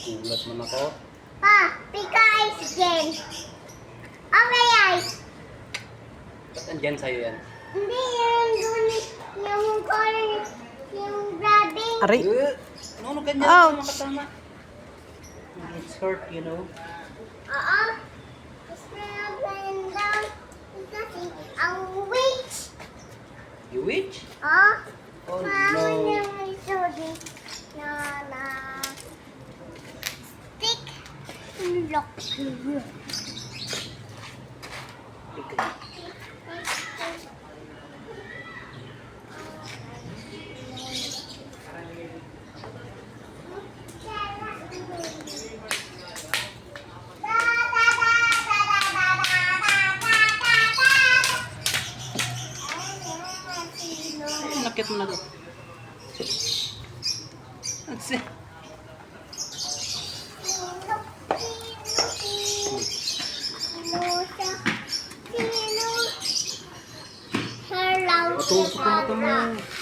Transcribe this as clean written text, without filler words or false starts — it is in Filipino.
Gulat man ako. Pa, pika ice again. Okay, ice. Ba't andyan sa'yo yan? Hindi, yung color, yung grabbing. Ari. No, ganyan Ouch. makatama. It's hurt, you know. Oo. It's not lying down. Kasi, ang witch. You witch? Oh, Oh mama no. niya may sorry. Na stick. Lock. Ay, nakit mo na to. That's it. Hello, Ito, ito mo.